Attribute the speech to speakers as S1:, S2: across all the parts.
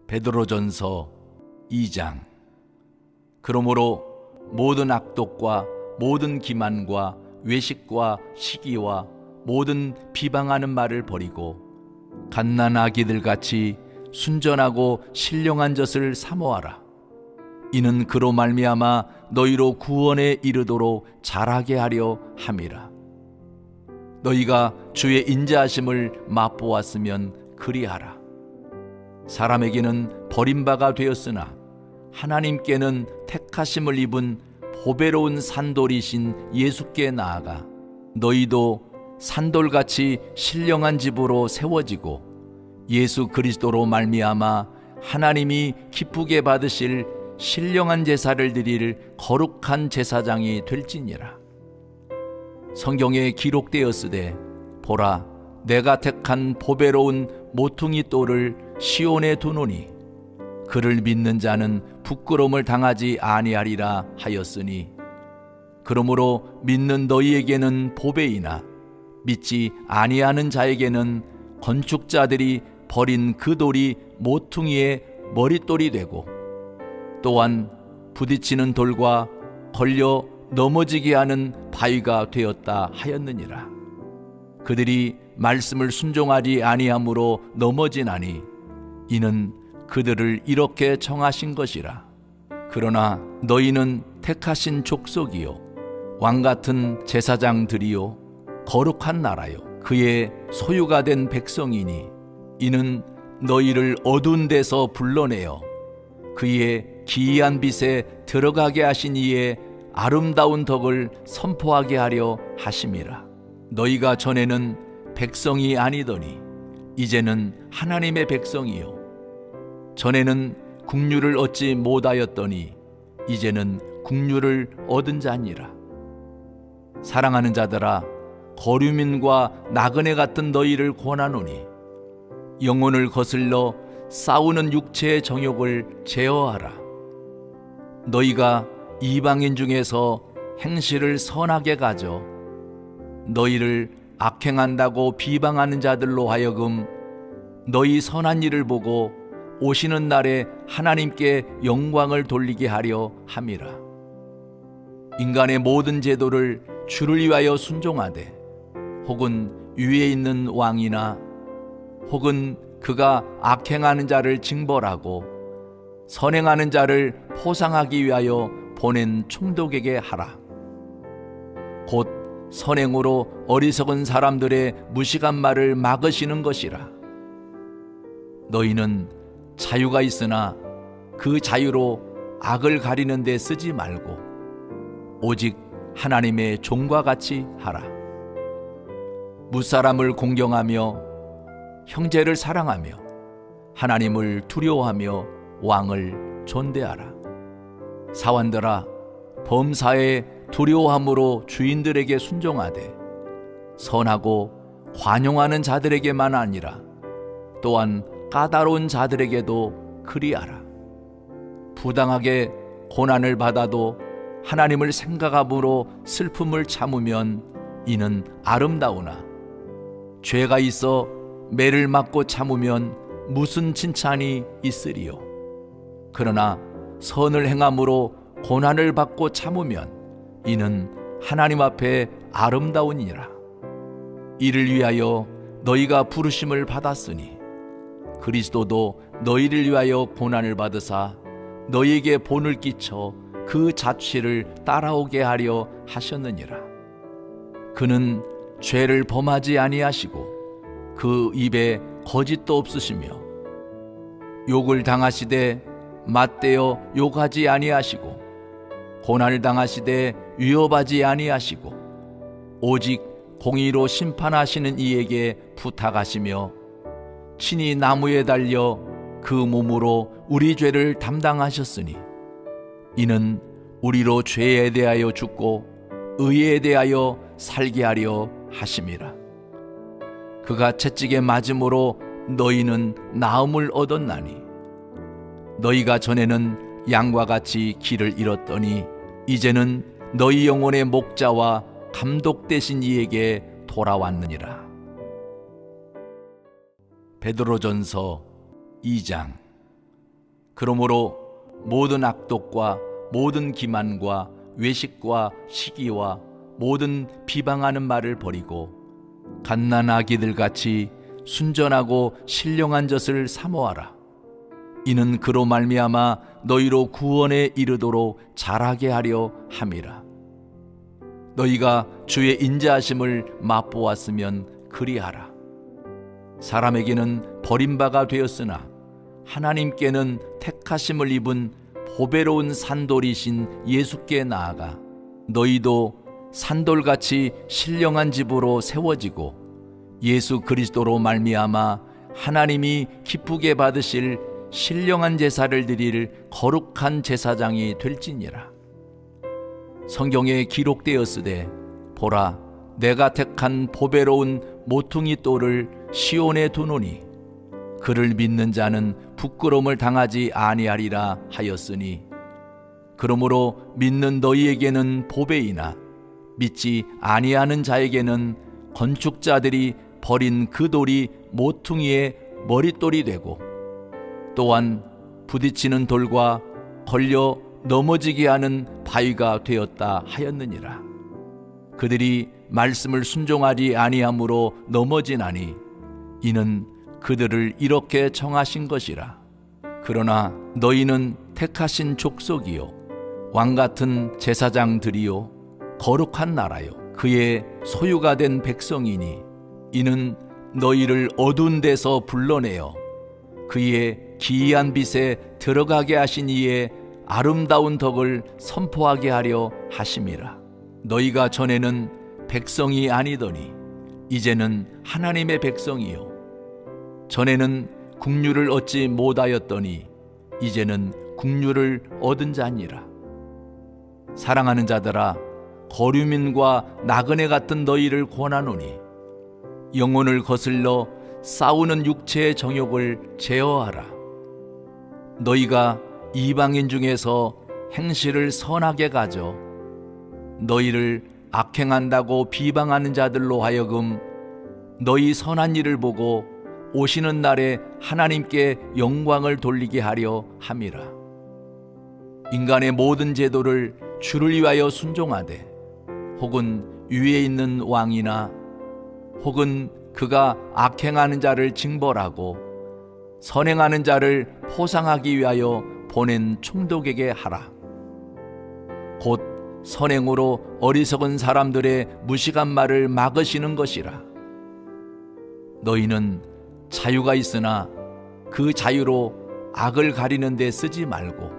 S1: 베드로전서 2장. 그러므로 모든 악독과 모든 기만과 외식과 시기와 모든 비방하는 말을 버리고 갓난아기들 같이 순전하고 신령한 젖을 사모하라. 이는 그로 말미암아 너희로 구원에 이르도록 자라게 하려 함이라. 너희가 주의 인자하심을 맛보았으면 그리하라. 사람에게는 버림바가 되었으나 하나님께는 택하심을 입은 보배로운 산돌이신 예수께 나아가 너희도 산돌같이 신령한 집으로 세워지고 예수 그리스도로 말미암아 하나님이 기쁘게 받으실 신령한 제사를 드릴 거룩한 제사장이 될지니라. 성경에 기록되었으되 보라, 내가 택한 보배로운 모퉁이 돌을 시온에 두노니 그를 믿는 자는 부끄러움을 당하지 아니하리라 하였으니, 그러므로 믿는 너희에게는 보배이나 믿지 아니하는 자에게는 건축자들이 버린 그 돌이 모퉁이의 머릿돌이 되고 또한 부딪히는 돌과 걸려 넘어지게 하는 바위가 되었다 하였느니라. 그들이 말씀을 순종하지 아니함으로 넘어지나니 이는 그들을 이렇게 정하신 것이라. 그러나 너희는 택하신 족속이요 왕같은 제사장들이요 거룩한 나라요 그의 소유가 된 백성이니 이는 너희를 어두운 데서 불러내어 그의 기이한 빛에 들어가게 하신 이의 아름다운 덕을 선포하게 하려 하심이라. 너희가 전에는 백성이 아니더니 이제는 하나님의 백성이요 전에는 국류를 얻지 못하였더니 이제는 국류를 얻은 자니라. 사랑하는 자들아, 거류민과 나그네 같은 너희를 권하노니 영혼을 거슬러 싸우는 육체의 정욕을 제어하라. 너희가 이방인 중에서 행실을 선하게 가져 너희를 악행한다고 비방하는 자들로 하여금 너희 선한 일을 보고 오시는 날에 하나님께 영광을 돌리게 하려 함이라. 인간의 모든 제도를 주를 위하여 순종하되 혹은 위에 있는 왕이나 혹은 그가 악행하는 자를 징벌하고 선행하는 자를 포상하기 위하여 보낸 총독에게 하라. 곧 선행으로 어리석은 사람들의 무식한 말을 막으시는 것이라. 너희는 자유가 있으나 그 자유로 악을 가리는 데 쓰지 말고 오직 하나님의 종과 같이 하라. 무사람을 공경하며 형제를 사랑하며 하나님을 두려워하며 왕을 존대하라. 사환들아, 범사에 두려워함으로 주인들에게 순종하되 선하고 관용하는 자들에게만 아니라 또한 까다로운 자들에게도 그리하라. 부당하게 고난을 받아도 하나님을 생각함으로 슬픔을 참으면 이는 아름다우나 죄가 있어 매를 맞고 참으면 무슨 칭찬이 있으리요. 그러나 선을 행함으로 고난을 받고 참으면 이는 하나님 앞에 아름다우니라. 이를 위하여 너희가 부르심을 받았으니 그리스도도 너희를 위하여 고난을 받으사 너희에게 본을 끼쳐 그 자취를 따라오게 하려 하셨느니라. 그는 죄를 범하지 아니하시고 그 입에 거짓도 없으시며 욕을 당하시되 맞대어 욕하지 아니하시고 고난을 당하시되 위협하지 아니하시고 오직 공의로 심판하시는 이에게 부탁하시며 친히 나무에 달려 그 몸으로 우리 죄를 담당하셨으니 이는 우리로 죄에 대하여 죽고 의에 대하여 살게 하려 하심이라. 그가 채찍에 맞음으로 너희는 나음을 얻었나니 너희가 전에는 양과 같이 길을 잃었더니 이제는 너희 영혼의 목자와 감독 되신 이에게 돌아왔느니라. 베드로전서 2장. 그러므로 모든 악독과 모든 기만과 외식과 시기와 모든 비방하는 말을 버리고 갓난아기들 같이 순전하고 신령한 젖을 사모하라. 이는 그로 말미암아 너희로 구원에 이르도록 자라게 하려 함이라. 너희가 주의 인자하심을 맛보았으면 그리하라. 사람에게는 버림바가 되었으나 하나님께는 택하심을 입은 보배로운 산돌이신 예수께 나아가 너희도 산돌같이 신령한 집으로 세워지고 예수 그리스도로 말미암아 하나님이 기쁘게 받으실 신령한 제사를 드릴 거룩한 제사장이 될지니라. 성경에 기록되었으되 보라, 내가 택한 보배로운 모퉁이 돌을 시온에 두노니 그를 믿는 자는 부끄러움을 당하지 아니하리라 하였으니, 그러므로 믿는 너희에게는 보배이나 믿지 아니하는 자에게는 건축자들이 버린 그 돌이 모퉁이의 머릿돌이 되고 또한 부딪히는 돌과 걸려 넘어지게 하는 바위가 되었다 하였느니라. 그들이 말씀을 순종하지 아니함으로 넘어지나니 이는 그들을 이렇게 정하신 것이라. 그러나 너희는 택하신 족속이요 왕같은 제사장들이요 거룩한 나라요 그의 소유가 된 백성이니 이는 너희를 어두운 데서 불러내어 그의 기이한 빛에 들어가게 하신 이의 아름다운 덕을 선포하게 하려 하심이라. 너희가 전에는 백성이 아니더니 이제는 하나님의 백성이요 전에는 국류를 얻지 못하였더니 이제는 국류를 얻은 자니라. 사랑하는 자들아, 거류민과 나그네 같은 너희를 권하노니 영혼을 거슬러 싸우는 육체의 정욕을 제어하라. 너희가 이방인 중에서 행실을 선하게 가져 너희를 악행한다고 비방하는 자들로 하여금 너희 선한 일을 보고 오시는 날에 하나님께 영광을 돌리게 하려 함이라. 인간의 모든 제도를 주를 위하여 순종하되 혹은 위에 있는 왕이나 혹은 그가 악행하는 자를 징벌하고 선행하는 자를 포상하기 위하여 보낸 총독에게 하라. 곧 선행으로 어리석은 사람들의 무식한 말을 막으시는 것이라. 너희는 자유가 있으나 그 자유로 악을 가리는 데 쓰지 말고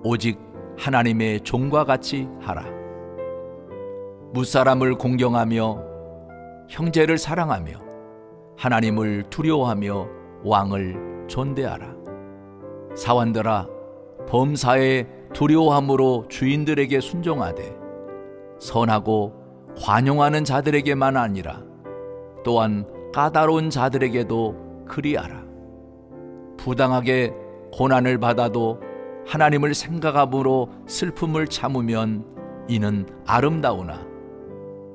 S1: 오직 하나님의 종과 같이 하라. 무사람을 공경하며 형제를 사랑하며 하나님을 두려워하며 왕을 존대하라. 사환들아, 범사에 두려워함으로 주인들에게 순종하되 선하고 관용하는 자들에게만 아니라 또한 까다로운 자들에게도 그리하라. 부당하게 고난을 받아도 하나님을 생각함으로 슬픔을 참으면 이는 아름다우나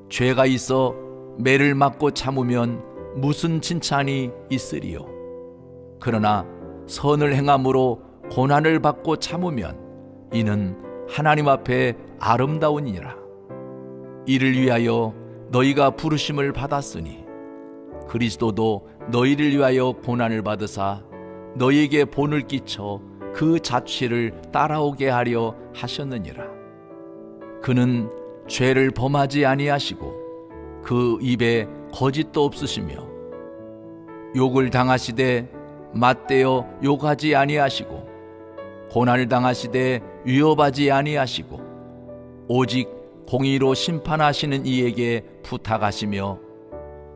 S1: 죄가 있어 매를 맞고 참으면 무슨 칭찬이 있으리요. 그러나 선을 행함으로 고난을 받고 참으면 이는 하나님 앞에 아름다우니라. 이를 위하여 너희가 부르심을 받았으니 그리스도도 너희를 위하여 고난을 받으사 너희에게 본을 끼쳐 그 자취를 따라오게 하려 하셨느니라. 그는 죄를 범하지 아니하시고 그 입에 거짓도 없으시며 욕을 당하시되 맞대어 욕하지 아니하시고 고난을 당하시되 위협하지 아니하시고 오직 공의로 심판하시는 이에게 부탁하시며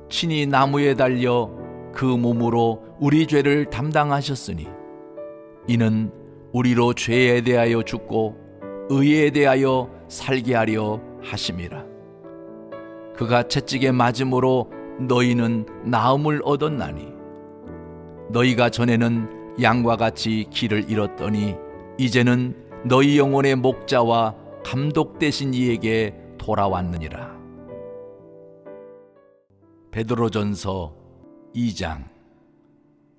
S1: 친히 나무에 달려 그 몸으로 우리 죄를 담당하셨으니 이는 우리로 죄에 대하여 죽고 의에 대하여 살게 하려 하심이라. 그가 채찍에 맞음으로 너희는 나음을 얻었나니 너희가 전에는 양과 같이 길을 잃었더니 이제는 너희 영혼의 목자와 감독 되신 이에게 돌아왔느니라. 베드로전서 2장.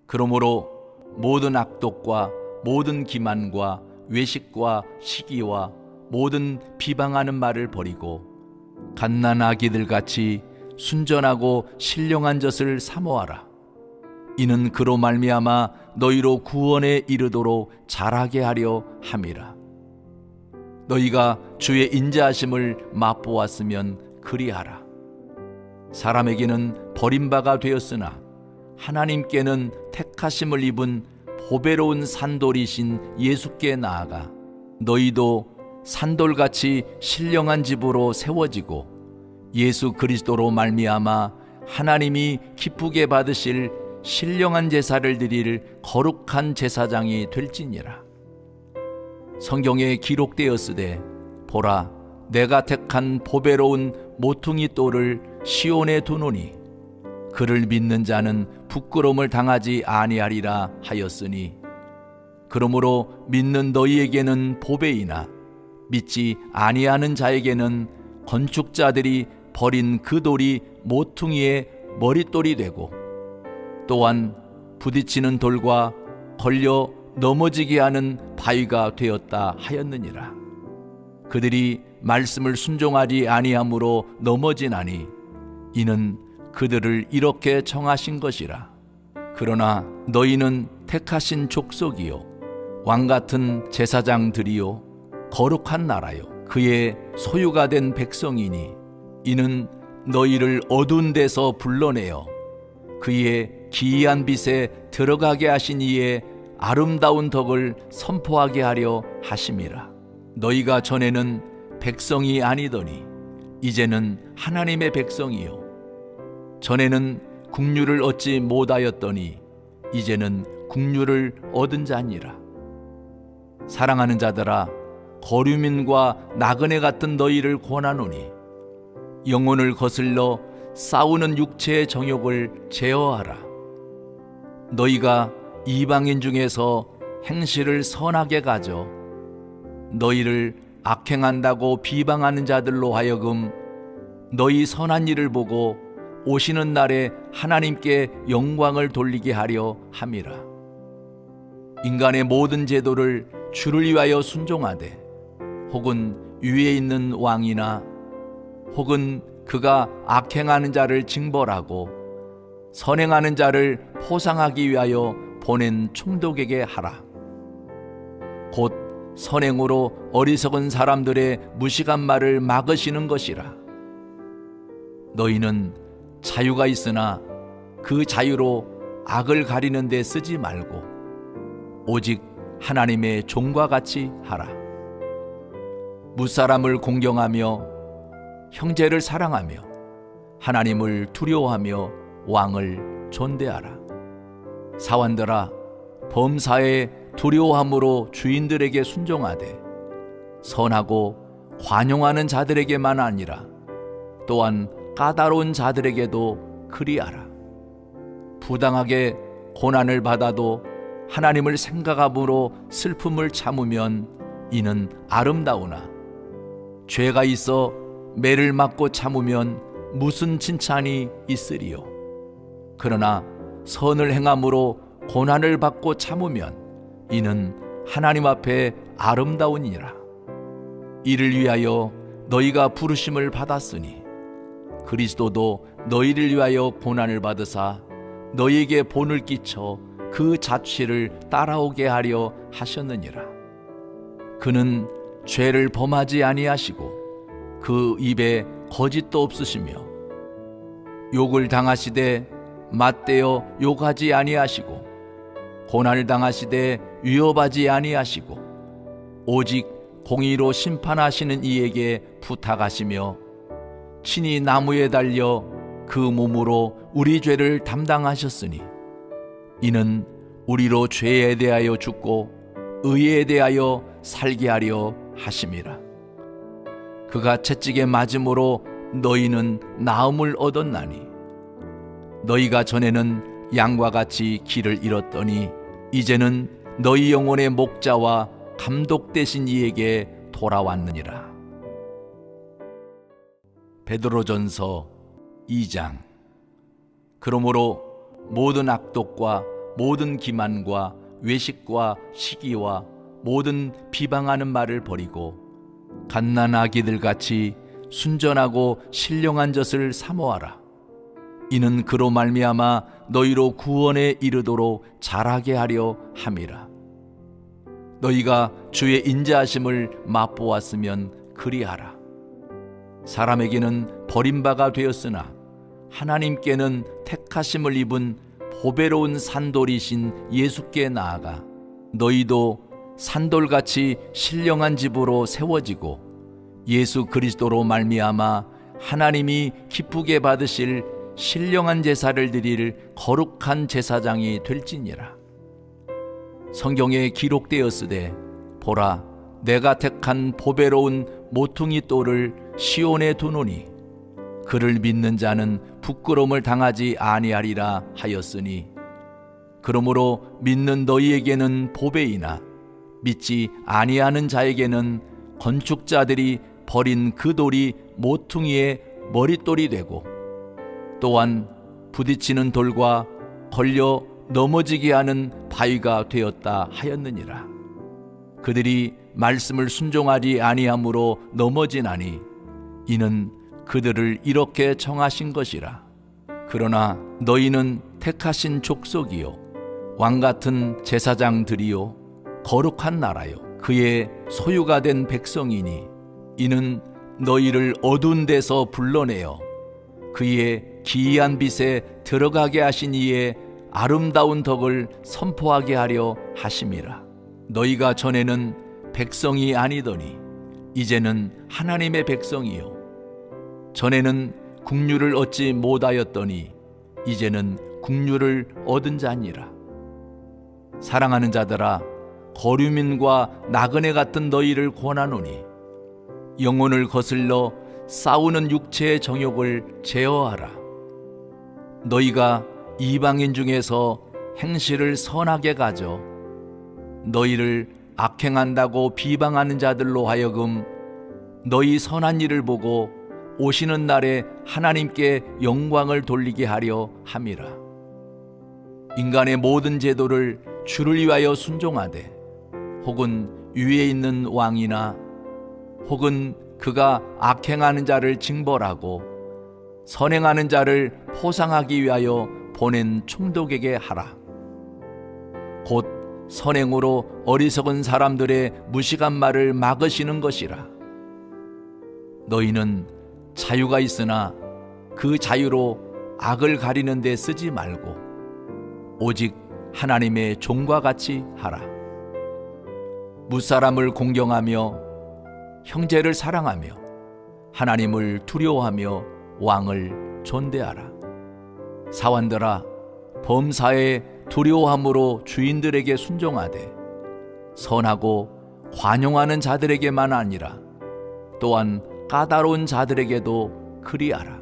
S1: 그러므로 모든 악독과 모든 기만과 외식과 시기와 모든 비방하는 말을 버리고 갓난아기들 같이 순전하고 신령한 젖을 사모하라. 이는 그로 말미암아 너희로 구원에 이르도록 자라게 하려 함이라. 너희가 주의 인자하심을 맛보았으면 그리하라. 사람에게는 버림바가 되었으나 하나님께는 택하심을 입은 보배로운 산돌이신 예수께 나아가 너희도 산돌같이 신령한 집으로 세워지고 예수 그리스도로 말미암아 하나님이 기쁘게 받으실 신령한 제사를 드릴 거룩한 제사장이 될지니라. 성경에 기록되었으되 보라, 내가 택한 보배로운 모퉁이 돌을 시온에 두노니 그를 믿는 자는 부끄러움을 당하지 아니하리라 하였으니, 그러므로 믿는 너희에게는 보배이나 믿지 아니하는 자에게는 건축자들이 버린 그 돌이 모퉁이의 머릿돌이 되고 또한 부딪히는 돌과 걸려 넘어지게 하는 바위가 되었다 하였느니라. 그들이 말씀을 순종하지 아니함으로 넘어지나니 이는 그들을 이렇게 정하신 것이라. 그러나 너희는 택하신 족속이요 왕같은 제사장들이요 거룩한 나라요 그의 소유가 된 백성이니 이는 너희를 어두운 데서 불러내어 그의 기이한 빛에 들어가게 하신 이의 아름다운 덕을 선포하게 하려 하심이라. 너희가 전에는 백성이 아니더니 이제는 하나님의 백성이요 전에는 국류를 얻지 못하였더니 이제는 국류를 얻은 자니라. 사랑하는 자들아, 거류민과 나그네 같은 너희를 권하노니 영혼을 거슬러 싸우는 육체의 정욕을 제어하라. 너희가 이방인 중에서 행실을 선하게 가져 너희를 악행한다고 비방하는 자들로 하여금 너희 선한 일을 보고 오시는 날에 하나님께 영광을 돌리게 하려 함이라. 인간의 모든 제도를 주를 위하여 순종하되 혹은 위에 있는 왕이나 혹은 그가 악행하는 자를 징벌하고 선행하는 자를 포상하기 위하여 보낸 총독에게 하라. 곧 선행으로 어리석은 사람들의 무식한 말을 막으시는 것이라. 너희는 자유가 있으나 그 자유로 악을 가리는 데 쓰지 말고 오직 하나님의 종과 같이 하라. 무사람을 공경하며 형제를 사랑하며 하나님을 두려워하며 왕을 존대하라. 사환들아, 범사에 두려워함으로 주인들에게 순종하되 선하고 관용하는 자들에게만 아니라 또한 까다로운 자들에게도 그리하라. 부당하게 고난을 받아도 하나님을 생각함으로 슬픔을 참으면 이는 아름다우나 죄가 있어 매를 맞고 참으면 무슨 칭찬이 있으리요. 그러나 선을 행함으로 고난을 받고 참으면 이는 하나님 앞에 아름다우니라. 이를 위하여 너희가 부르심을 받았으니 그리스도도 너희를 위하여 고난을 받으사 너희에게 본을 끼쳐 그 자취를 따라오게 하려 하셨느니라. 그는 죄를 범하지 아니하시고 그 입에 거짓도 없으시며 욕을 당하시되 맞대어 욕하지 아니하시고 고난을 당하시되 위협하지 아니하시고 오직 공의로 심판하시는 이에게 부탁하시며 친히 나무에 달려 그 몸으로 우리 죄를 담당하셨으니 이는 우리로 죄에 대하여 죽고 의에 대하여 살게 하려 하심이라. 그가 채찍에 맞음으로 너희는 나음을 얻었나니 너희가 전에는 양과 같이 길을 잃었더니 이제는 너희 영혼의 목자와 감독 되신 이에게 돌아왔느니라. 베드로전서 2장. 그러므로 모든 악독과 모든 기만과 외식과 시기와 모든 비방하는 말을 버리고 갓난아기들 같이 순전하고 신령한 젖을 사모하라. 이는 그로 말미암아 너희로 구원에 이르도록 자라게 하려 함이라. 너희가 주의 인자하심을 맛보았으면 그리하라. 사람에게는 버림바가 되었으나 하나님께는 택하심을 입은 보배로운 산돌이신 예수께 나아가 너희도 산돌같이 신령한 집으로 세워지고 예수 그리스도로 말미암아 하나님이 기쁘게 받으실 신령한 제사를 드릴 거룩한 제사장이 될지니라. 성경에 기록되었으되 보라, 내가 택한 보배로운 모퉁이 돌을 시온에 두노니 그를 믿는 자는 부끄러움을 당하지 아니하리라 하였으니, 그러므로 믿는 너희에게는 보배이나 믿지 아니하는 자에게는 건축자들이 버린 그 돌이 모퉁이의 머릿돌이 되고 또한 부딪히는 돌과 걸려 넘어지게 하는 바위가 되었다 하였느니라. 그들이 말씀을 순종하지 아니함으로 넘어지나니 이는 그들을 이렇게 정하신 것이라. 그러나 너희는 택하신 족속이요 왕같은 제사장들이요 거룩한 나라요 그의 소유가 된 백성이니 이는 너희를 어두운 데서 불러내어 그의 기이한 빛에 들어가게 하신 이의 아름다운 덕을 선포하게 하려 하심이라. 너희가 전에는 백성이 아니더니 이제는 하나님의 백성이요 전에는 국류를 얻지 못하였더니 이제는 국류를 얻은 자니라. 사랑하는 자들아, 거류민과 나그네 같은 너희를 권하노니 영혼을 거슬러 싸우는 육체의 정욕을 제어하라. 너희가 이방인 중에서 행실을 선하게 가져 너희를 악행한다고 비방하는 자들로 하여금 너희 선한 일을 보고 오시는 날에 하나님께 영광을 돌리게 하려 함이라. 인간의 모든 제도를 주를 위하여 순종하되 혹은 위에 있는 왕이나 혹은 그가 악행하는 자를 징벌하고 선행하는 자를 포상하기 위하여 보낸 총독에게 하라. 곧 선행으로 어리석은 사람들의 무식한 말을 막으시는 것이라. 너희는 자유가 있으나 그 자유로 악을 가리는 데 쓰지 말고 오직 하나님의 종과 같이 하라. 무사람을 공경하며 형제를 사랑하며 하나님을 두려워하며 왕을 존대하라. 사환들아, 범사에 두려워함으로 주인들에게 순종하되 선하고 관용하는 자들에게만 아니라 또한 까다로운 자들에게도 그리하라.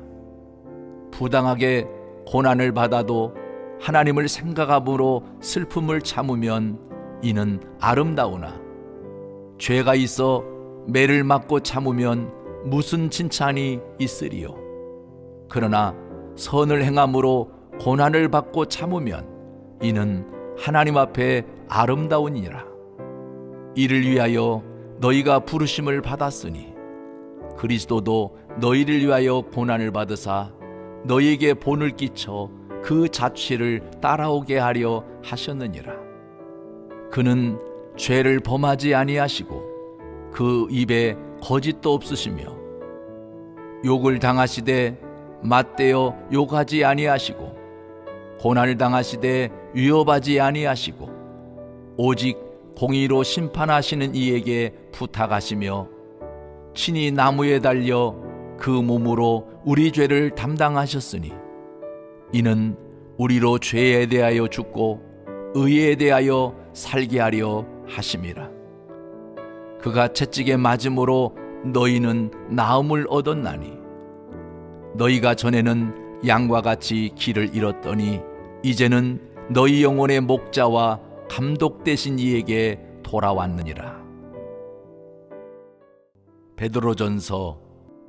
S1: 부당하게 고난을 받아도 하나님을 생각함으로 슬픔을 참으면 이는 아름다우나 죄가 있어 매를 맞고 참으면 무슨 칭찬이 있으리요. 그러나 선을 행함으로 고난을 받고 참으면 이는 하나님 앞에 아름다우니라. 이를 위하여 너희가 부르심을 받았으니 그리스도도 너희를 위하여 고난을 받으사 너희에게 본을 끼쳐 그 자취를 따라오게 하려 하셨느니라. 그는 죄를 범하지 아니하시고 그 입에 거짓도 없으시며 욕을 당하시되 맞대어 욕하지 아니하시고 고난을 당하시되 위협하지 아니하시고 오직 공의로 심판하시는 이에게 부탁하시며 친히 나무에 달려 그 몸으로 우리 죄를 담당하셨으니 이는 우리로 죄에 대하여 죽고 의에 대하여 살게 하려 하심이라. 그가 채찍에 맞음으로 너희는 나음을 얻었나니 너희가 전에는 양과 같이 길을 잃었더니 이제는 너희 영혼의 목자와 감독 되신 이에게 돌아왔느니라. 베드로전서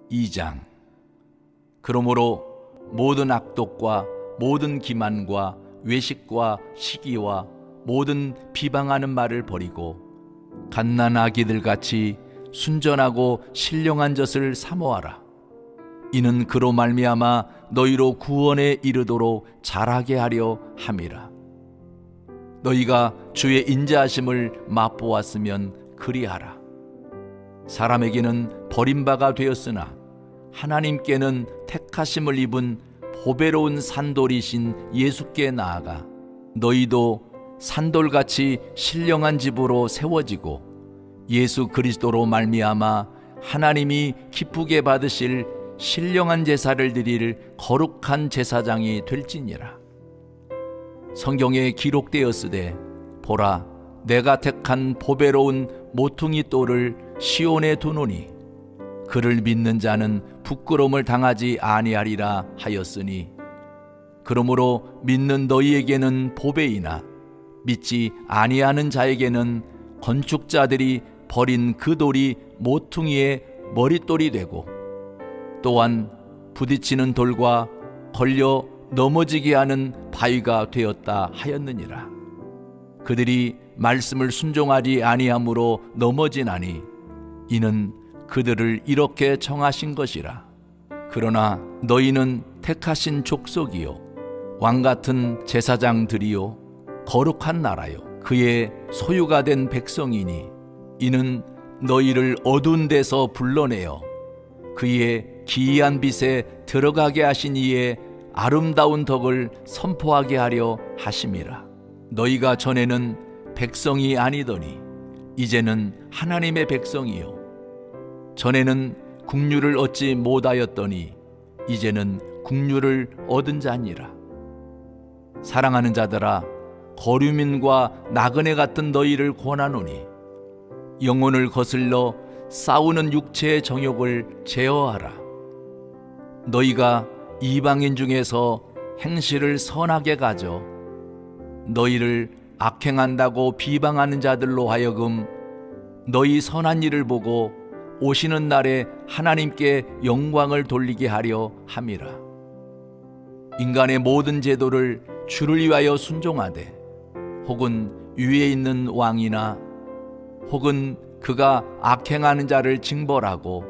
S1: 2장. 그러므로 모든 악독과 모든 기만과 외식과 시기와 모든 비방하는 말을 버리고 갓난아기들 같이 순전하고 신령한 젖을 사모하라. 이는 그로 말미암아 너희로 구원에 이르도록 자라게 하려 함이라. 너희가 주의 인자하심을 맛보았으면 그리하라. 사람에게는 버림바가 되었으나 하나님께는 택하심을 입은 보배로운 산돌이신 예수께 나아가 너희도 산돌같이 신령한 집으로 세워지고 예수 그리스도로 말미암아 하나님이 기쁘게 받으실 신령한 제사를 드릴 거룩한 제사장이 될지니라. 성경에 기록되었으되 보라, 내가 택한 보배로운 모퉁이 돌을 시온에 두노니 그를 믿는 자는 부끄러움을 당하지 아니하리라 하였으니, 그러므로 믿는 너희에게는 보배이나 믿지 아니하는 자에게는 건축자들이 버린 그 돌이 모퉁이의 머릿돌이 되고 또한 부딪히는 돌과 걸려 넘어지게 하는 바위가 되었다 하였느니라. 그들이 말씀을 순종하지 아니함으로 넘어지나니 이는 그들을 이렇게 정하신 것이라. 그러나 너희는 택하신 족속이요 왕같은 제사장들이요 거룩한 나라요 그의 소유가 된 백성이니 이는 너희를 어두운 데서 불러내어 그의 기이한 빛에 들어가게 하신 이의 아름다운 덕을 선포하게 하려 하심이라. 너희가 전에는 백성이 아니더니 이제는 하나님의 백성이요 전에는 국류를 얻지 못하였더니 이제는 국류를 얻은 자니라. 사랑하는 자들아, 거류민과 나그네 같은 너희를 권하노니 영혼을 거슬러 싸우는 육체의 정욕을 제어하라. 너희가 이방인 중에서 행실을 선하게 가져 너희를 악행한다고 비방하는 자들로 하여금 너희 선한 일을 보고 오시는 날에 하나님께 영광을 돌리게 하려 함이라. 인간의 모든 제도를 주를 위하여 순종하되 혹은 위에 있는 왕이나 혹은 그가 악행하는 자를 징벌하고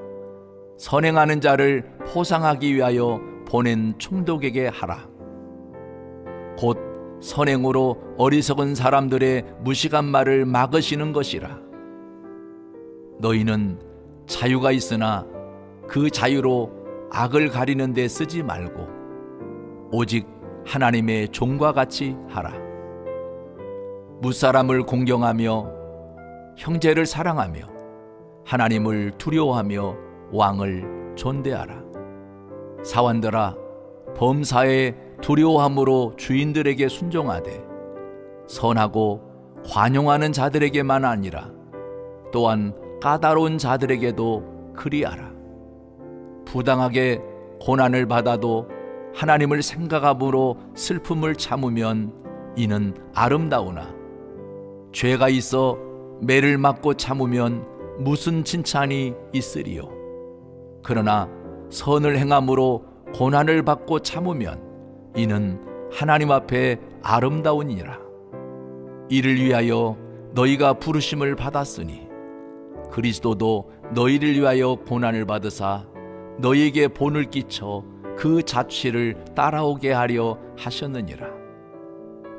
S1: 선행하는 자를 포상하기 위하여 보낸 총독에게 하라. 곧 선행으로 어리석은 사람들의 무식한 말을 막으시는 것이라. 너희는 자유가 있으나 그 자유로 악을 가리는 데 쓰지 말고 오직 하나님의 종과 같이 하라. 무사람을 공경하며 형제를 사랑하며 하나님을 두려워하며 왕을 존대하라. 사환들아, 범사에 두려워함으로 주인들에게 순종하되 선하고 관용하는 자들에게만 아니라 또한 까다로운 자들에게도 그리하라. 부당하게 고난을 받아도 하나님을 생각함으로 슬픔을 참으면 이는 아름다우나 죄가 있어 매를 맞고 참으면 무슨 칭찬이 있으리요. 그러나 선을 행함으로 고난을 받고 참으면 이는 하나님 앞에 아름다우니라. 이를 위하여 너희가 부르심을 받았으니 그리스도도 너희를 위하여 고난을 받으사 너희에게 본을 끼쳐 그 자취를 따라오게 하려 하셨느니라.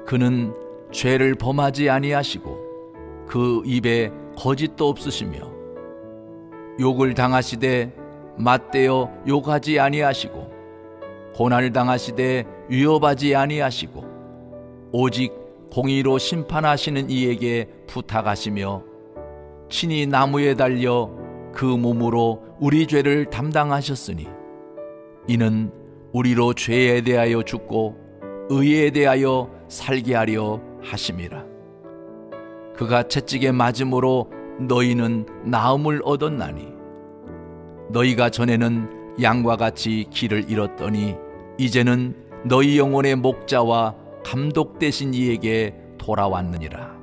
S1: 그는 죄를 범하지 아니하시고 그 입에 거짓도 없으시며 욕을 당하시되 맞대어 욕하지 아니하시고 고난을 당하시되 위협하지 아니하시고 오직 공의로 심판하시는 이에게 부탁하시며 친히 나무에 달려 그 몸으로 우리 죄를 담당하셨으니 이는 우리로 죄에 대하여 죽고 의에 대하여 살게 하려 하심이라. 그가 채찍에 맞음으로 너희는 나음을 얻었나니 너희가 전에는 양과 같이 길을 잃었더니 이제는 너희 영혼의 목자와 감독 되신 이에게 돌아왔느니라.